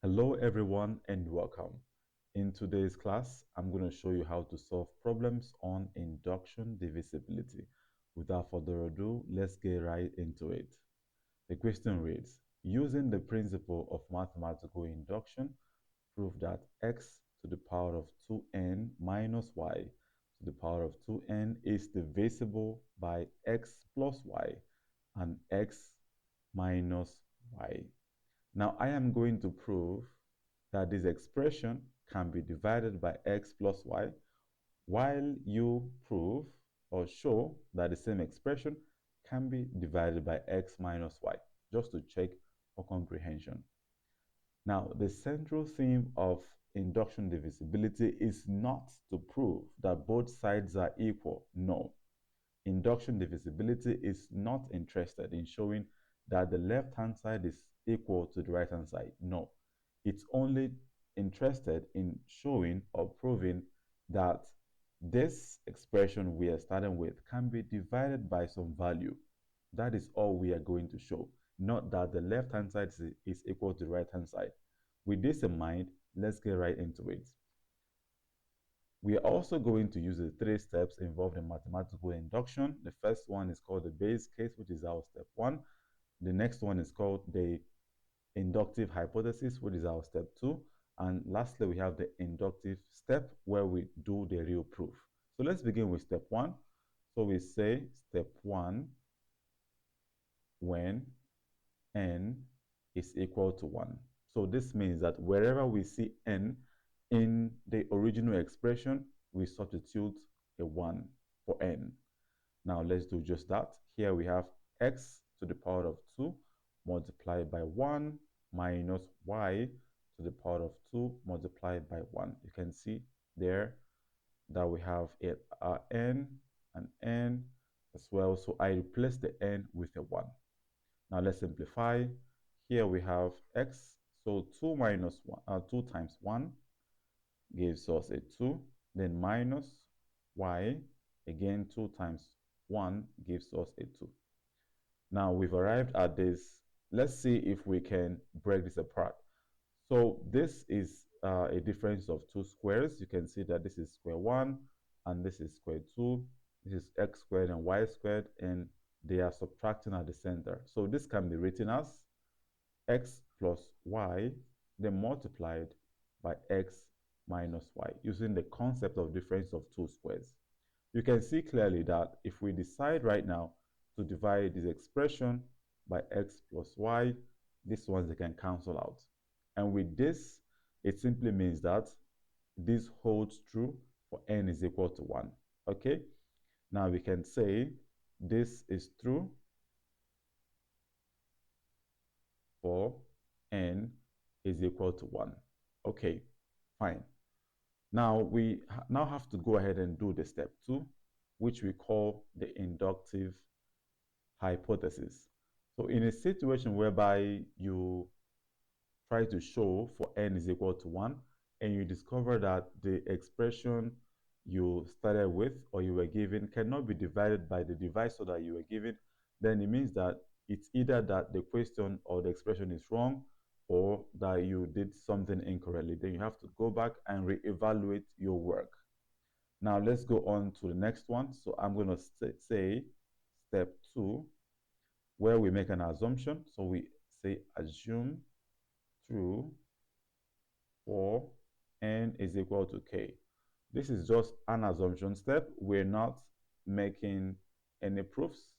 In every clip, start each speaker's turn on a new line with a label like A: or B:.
A: Hello everyone and welcome. In today's class, I'm going to show you how to solve problems on induction divisibility. Without further ado, let's get right into it. The question reads, using the principle of mathematical induction, prove that x to the power of 2n minus y to the power of 2n is divisible by x plus y and x minus y. Now, I am going to prove that this expression can be divided by x plus y, while you prove or show that the same expression can be divided by x minus y, just to check for comprehension. Now, the central theme of induction divisibility is not to prove that both sides are equal. No. Induction divisibility is not interested in showing that the left-hand side is equal to the right-hand side. No, it's only interested in showing or proving that this expression we are starting with can be divided by some value. That is all we are going to show, not that the left-hand side is equal to the right-hand side. With this in mind, let's get right into it. We are also going to use the 3 steps involved in mathematical induction. The first one is called the base case, which is our step 1. The next one is called the inductive hypothesis, which is our step 2. And lastly, we have the inductive step where we do the real proof. So let's begin with step 1. So we say step 1 when n is equal to 1. So this means that wherever we see n in the original expression, we substitute a 1 for n. Now let's do just that. Here we have x to the power of 2 multiplied by 1 minus y to the power of 2 multiplied by 1. You can see there that we have n and n as well. So I replace the n with a 1. Now let's simplify. Here we have x, so 2 minus 1, 2 times 1 gives us a 2. Then minus y, again 2 times 1 gives us a 2. Now we've arrived at this. Let's see if we can break this apart. So this is a difference of 2 squares. You can see that this is square 1 and this is square 2. This is x squared and y squared, and they are subtracting at the center. So this can be written as x plus y, then multiplied by x minus y, using the concept of difference of 2 squares. You can see clearly that if we decide right now to divide this expression by x plus y, these ones they can cancel out. And with this, it simply means that this holds true for n is equal to 1. Okay? Now we can say this is true for n is equal to 1. Okay, fine. Now we now have to go ahead and do the step 2, which we call the inductive hypothesis. So in a situation whereby you try to show for n is equal to 1 and you discover that the expression you started with or you were given cannot be divided by the divisor that you were given, then it means that it's either that the question or the expression is wrong or that you did something incorrectly. Then you have to go back and reevaluate your work. Now let's go on to the next one. So I'm going to say step 2, where we make an assumption. So we say assume true for n is equal to k. This is just an assumption step. We're not making any proofs.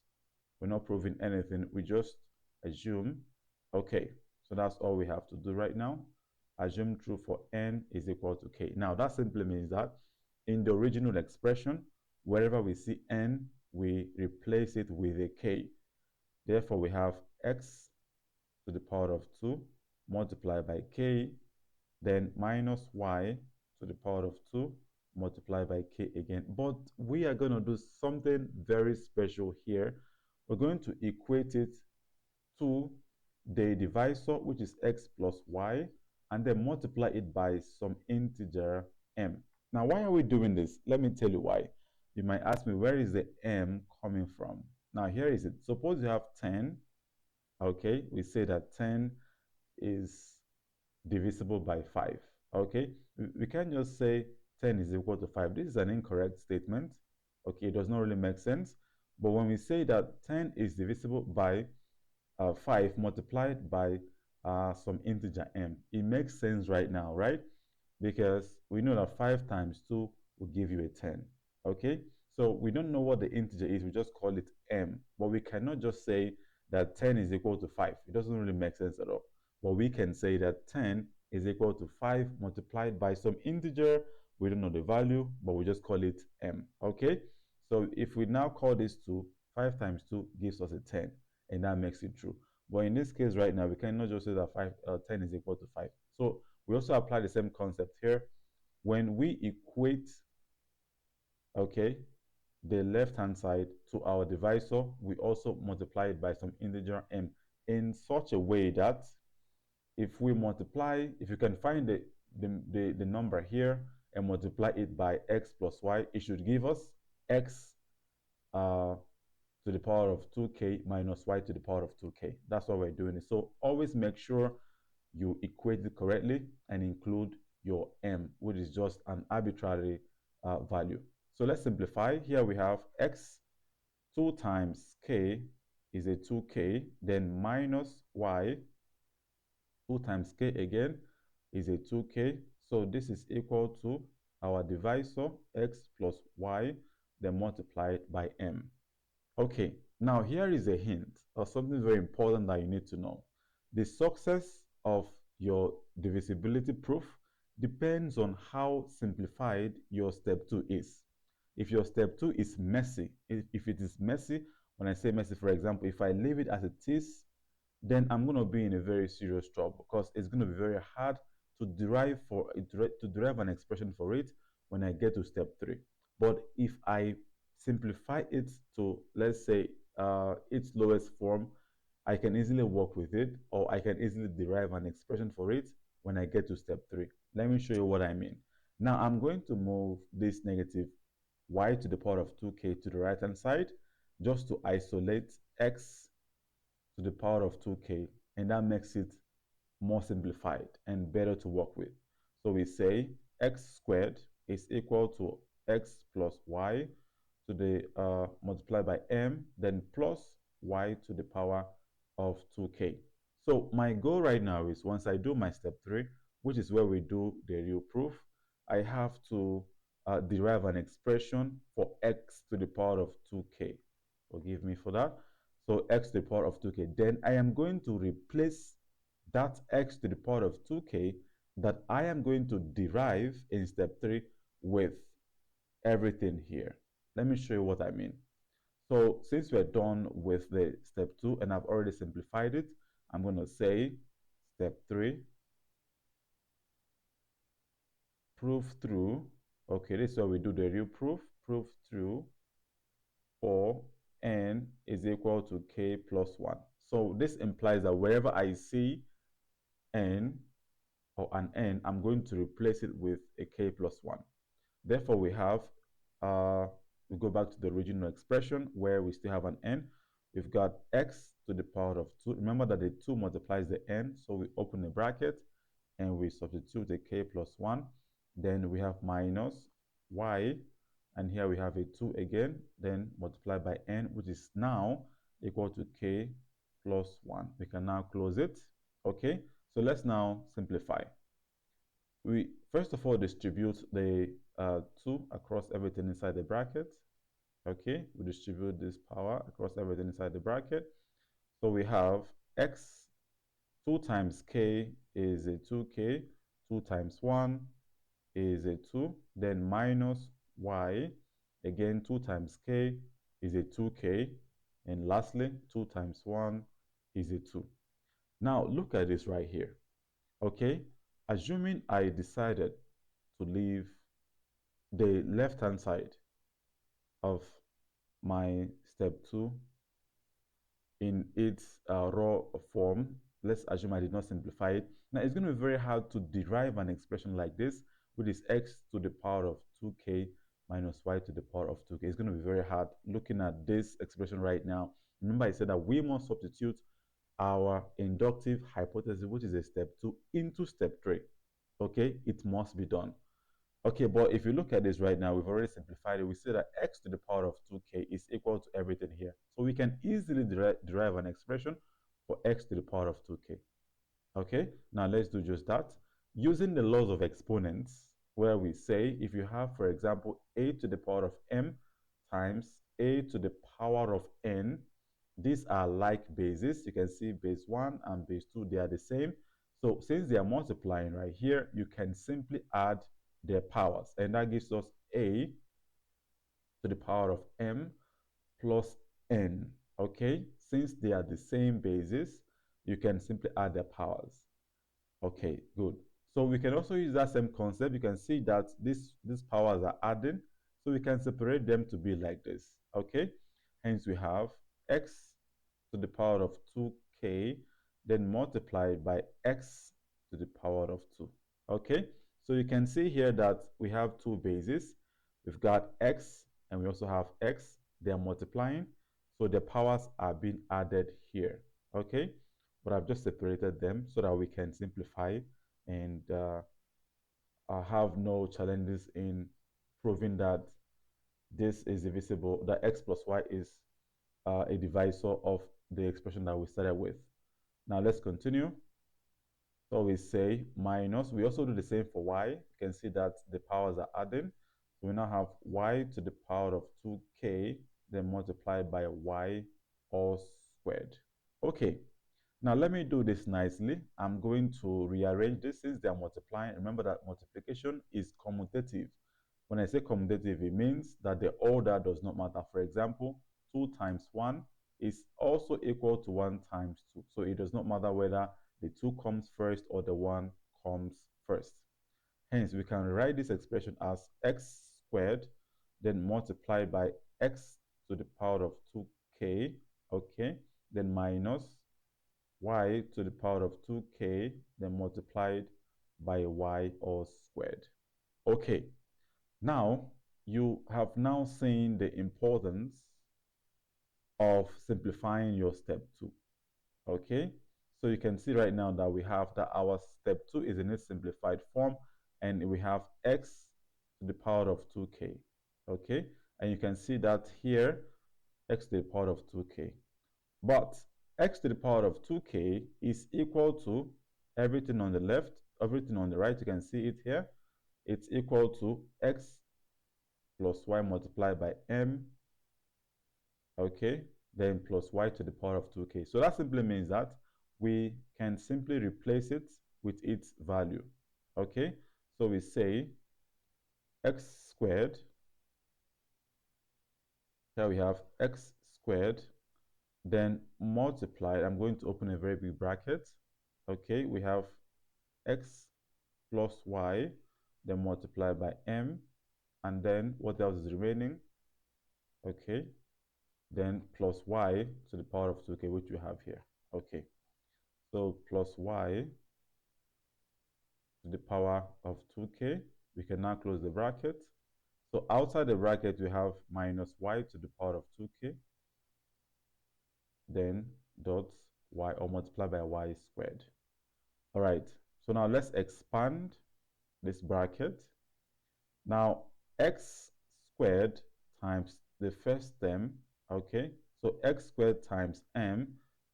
A: We're not proving anything. We just assume. Okay, so that's all we have to do right now. Assume true for n is equal to k. Now that simply means that in the original expression, wherever we see n, we replace it with a k. Therefore, we have x to the power of 2 multiplied by k, then minus y to the power of 2 multiplied by k again. But we are going to do something very special here. We're going to equate it to the divisor, which is x plus y, and then multiply it by some integer m. Now, why are we doing this? Let me tell you why. You might ask me, where is the m coming from? Now, here is it. Suppose you have 10. Okay, we say that 10 is divisible by 5. Okay, we can't just say 10 is equal to 5. This is an incorrect statement. Okay, it does not really make sense. But when we say that 10 is divisible by 5 multiplied by some integer m, it makes sense right now, right? Because we know that 5 times 2 will give you a 10. Okay, so we don't know what the integer is, we just call it m. But we cannot just say that 10 is equal to 5. It doesn't really make sense at all. But we can say that 10 is equal to 5 multiplied by some integer. We don't know the value, but we just call it m. Okay, so if we now call this 2, 5 times 2 gives us a 10, and that makes it true. But in this case right now, we cannot just say that 10 is equal to 5. So we also apply the same concept here. When we equate, okay, the left-hand side to our divisor, we also multiply it by some integer m in such a way that if we multiply, if you can find the number here and multiply it by x plus y, it should give us x to the power of 2k minus y to the power of 2k. That's why we're doing it. So always make sure you equate it correctly and include your m, which is just an arbitrary value. So let's simplify. Here we have x 2 times k is a 2k, then minus y 2 times k again is a 2k. So this is equal to our divisor x plus y, then multiplied by m. Okay, now here is a hint or something very important that you need to know. The success of your divisibility proof depends on how simplified your step 2 is. If your step 2 is messy, if it is messy, when I say messy, for example, if I leave it as it is, then I'm going to be in a very serious trouble because it's going to be very hard to derive an expression for it when I get to step 3. But if I simplify it to, let's say, its lowest form, I can easily work with it, or I can easily derive an expression for it when I get to step 3. Let me show you what I mean. Now I'm going to move this negative y to the power of 2k to the right hand side just to isolate x to the power of 2k, and that makes it more simplified and better to work with. So we say x squared is equal to x plus y to the multiplied by m, then plus y to the power of 2k. So my goal right now is once I do my step 3, which is where we do the real proof, I have to derive an expression for x to the power of 2k. Forgive me for that. So x to the power of 2k. Then I am going to replace that x to the power of 2k that I am going to derive in step 3 with everything here. Let me show you what I mean. So since we're done with the step 2 and I've already simplified it, I'm going to say step 3, proof through. Okay, this is where we do the real proof. Proof through for n is equal to k plus 1. So this implies that wherever I see n or an n, I'm going to replace it with a k plus 1. Therefore, we have, we go back to the original expression where we still have an n. We've got x to the power of 2. Remember that the 2 multiplies the n, so we open a bracket and we substitute the k plus 1. Then we have minus y, and here we have a 2 again, then multiplied by n, which is now equal to k plus 1. We can now close it. Okay, so let's now simplify. We first of all distribute the 2 across everything inside the bracket. Okay, we distribute this power across everything inside the bracket. So we have x 2 times k is a 2k, 2 times 1 is a 2, then minus y, again 2 times k is a 2k, and lastly 2 times 1 is a 2. Now look at this right here. Okay, assuming I decided to leave the left-hand side of my step 2 in its raw form, let's assume I did not simplify it. Now it's going to be very hard to derive an expression like this, which is x to the power of 2k minus y to the power of 2k. It's going to be very hard looking at this expression right now. Remember I said that we must substitute our inductive hypothesis, which is a step 2, into step 3. Okay, it must be done. Okay, but if you look at this right now, we've already simplified it. We see that x to the power of 2k is equal to everything here. So we can easily derive an expression for x to the power of 2k. Okay, now let's do just that. Using the laws of exponents, where we say if you have, for example, a to the power of m times a to the power of n, these are like bases. You can see base 1 and base 2, they are the same. So since they are multiplying right here, you can simply add their powers, and that gives us a to the power of m plus n. Okay, since they are the same bases, you can simply add their powers. Okay, good. So we can also use that same concept. You can see that these powers are adding, so we can separate them to be like this. Okay, hence we have x to the power of 2k, then multiplied by x to the power of 2. Okay, so you can see here that we have two bases. We've got x and we also have x. They are multiplying, so the powers are being added here. Okay, but I've just separated them so that we can simplify and have no challenges in proving that this is divisible, that x plus y is a divisor of the expression that we started with. Now let's continue. So we say minus, we also do the same for y. You can see that the powers are adding. So we now have y to the power of 2k, then multiplied by y all squared. Okay, now let me do this nicely. I'm going to rearrange this since they are multiplying. Remember that multiplication is commutative. When I say commutative, it means that the order does not matter. For example, 2 times 1 is also equal to 1 times 2. So it does not matter whether the 2 comes first or the 1 comes first. Hence, we can write this expression as x squared, then multiplied by x to the power of 2k, okay, then minus y to the power of 2k, then multiplied by y all squared. Okay, now you have now seen the importance of simplifying your step 2. Okay, so you can see right now that we have that our step 2 is in its simplified form, and we have x to the power of 2k. Okay, and you can see that here x to the power of 2k. But x to the power of 2k is equal to everything on the left, everything on the right. You can see it here. It's equal to x plus y multiplied by m, okay, then plus y to the power of 2k. So that simply means that we can simply replace it with its value, okay? So we say x squared, here we have x squared, then multiply, I'm going to open a very big bracket, okay? We have x plus y, then multiply by m, and then what else is remaining? Okay, then plus y to the power of 2k, which we have here. Okay, so plus y to the power of 2k. We can now close the bracket. So outside the bracket, we have minus y to the power of 2k, then dot y, or multiply by y squared. All right, so now let's expand this bracket. Now, x squared times the first term, okay? So x squared times m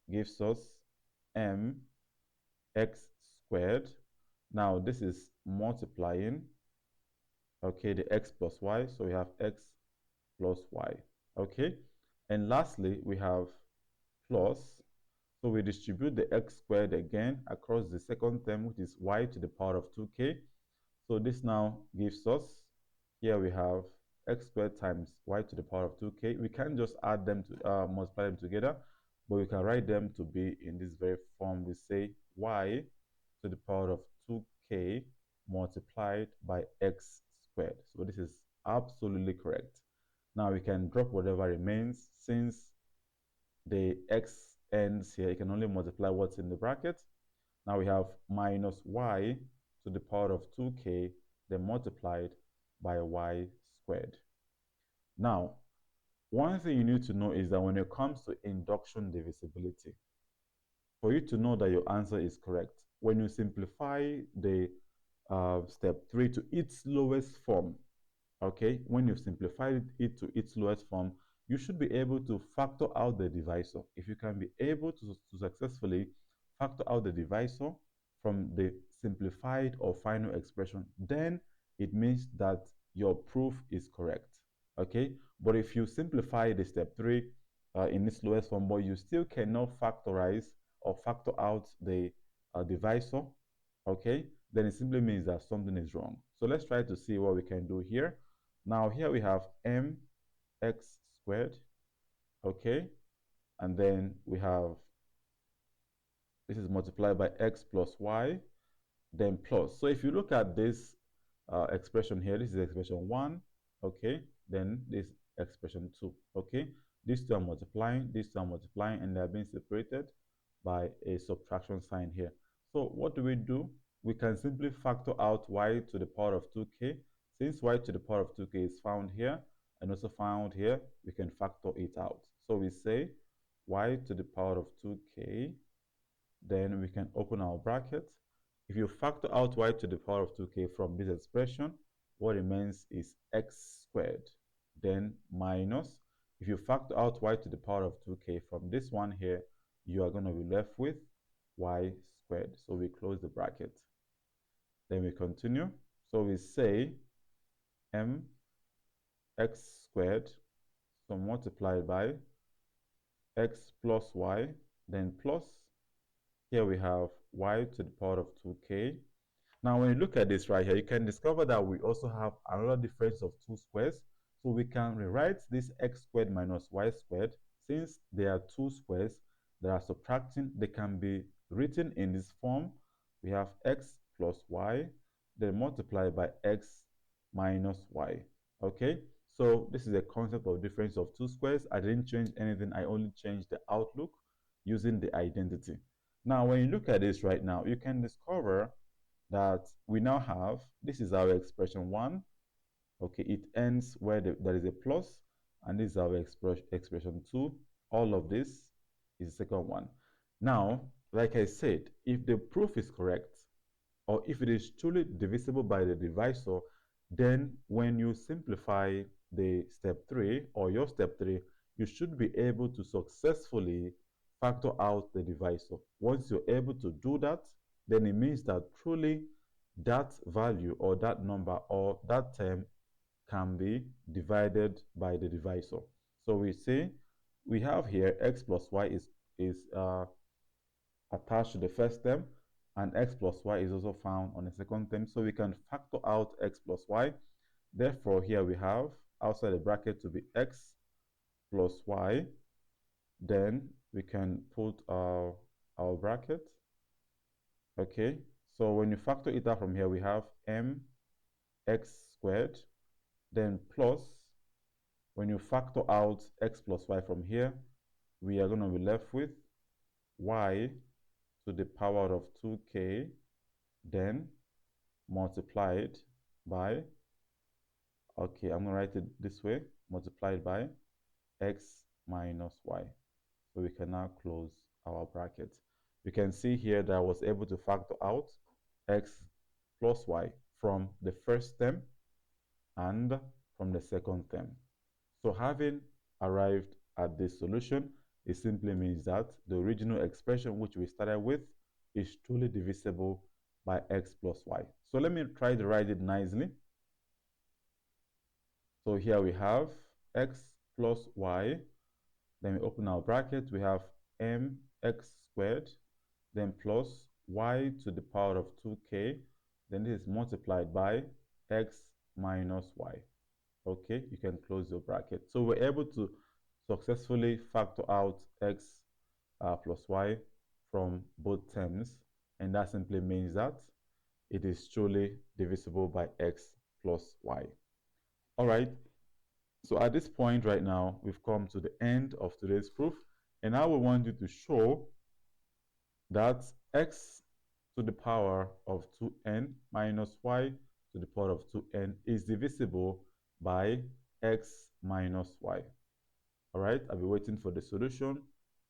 A: gives us m x squared. Now, this is multiplying, okay, the x plus y. So we have x plus y, okay? And lastly, we have plus. So we distribute the x squared again across the second term, which is y to the power of 2k. So this now gives us, here we have x squared times y to the power of 2k. We can't just add them to multiply them together, but we can write them to be in this very form. We say y to the power of 2k multiplied by x squared. So this is absolutely correct. Now we can drop whatever remains. Since the x ends here, you can only multiply what's in the bracket. Now we have minus y to the power of 2k, then multiplied by y squared. Now, one thing you need to know is that when it comes to induction divisibility, for you to know that your answer is correct, when you simplify the step 3 to its lowest form, okay, when you've simplified it to its lowest form, you should be able to factor out the divisor. If you can be able to successfully factor out the divisor from the simplified or final expression, then it means that your proof is correct, okay? But if you simplify the step 3 in its lowest form, but you still cannot factorize or factor out the divisor, okay, then it simply means that something is wrong. So let's try to see what we can do here. Now here we have mx squared, okay, and then we have, this is multiplied by x plus y, then plus. So if you look at this expression here, this is expression 1, okay, then this expression 2, okay. These two are multiplying, these two are multiplying, and they are being separated by a subtraction sign here. So what do? We can simply factor out y to the power of 2k. Since y to the power of 2k is found here and also found here, we can factor it out. So we say y to the power of 2k, then we can open our bracket. If you factor out y to the power of 2k from this expression, what remains is x squared, then minus. If you factor out y to the power of 2k from this one here, you are going to be left with y squared. So we close the bracket. Then we continue. So we say mx squared, so multiplied by x plus y, then plus, here we have y to the power of 2k. Now, when you look at this right here, you can discover that we also have another difference of 2 squares. So we can rewrite this x squared minus y squared. Since there are 2 squares that are subtracting, they can be written in this form. We have x plus y, then multiplied by x minus y. Okay, so this is a concept of difference of 2 squares. I didn't change anything. I only changed the outlook using the identity. Now, when you look at this right now, you can discover that we now have, this is our expression 1. Okay, it ends where there is a plus, and this is our expression 2. All of this is the second one. Now, like I said, if the proof is correct, or if it is truly divisible by the divisor, then when you simplify the step 3 or your step 3, you should be able to successfully factor out the divisor. Once you're able to do that, then it means that truly that value or that number or that term can be divided by the divisor. So we say we have here x plus y is attached to the first term, and x plus y is also found on the second term. So we can factor out x plus y. Therefore, here we have outside the bracket to be x plus y. Then we can put our bracket. Okay, so when you factor it out from here, we have mx squared, then plus, when you factor out x plus y from here, we are going to be left with y to the power of 2k, then multiplied by, okay, I'm going to write it this way, multiplied by x minus y. So we can now close our bracket. You can see here that I was able to factor out x plus y from the first term and from the second term. So having arrived at this solution, it simply means that the original expression which we started with is truly divisible by x plus y. So let me try to write it nicely. So here we have x plus y, then we open our bracket, we have mx squared, then plus y to the power of 2k, then this is multiplied by x minus y. Okay, you can close your bracket. So we're able to successfully factor out x plus y from both terms, and that simply means that it is truly divisible by x plus y. All right, so at this point right now, we've come to the end of today's proof, and I will want you to show that x to the power of 2n minus y to the power of 2n is divisible by x minus y. All right, I'll be waiting for the solution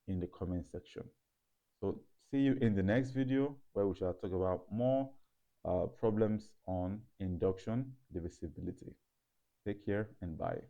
A: in the comment section. So See you in the next video where we shall talk about more problems on induction divisibility. Take care and bye.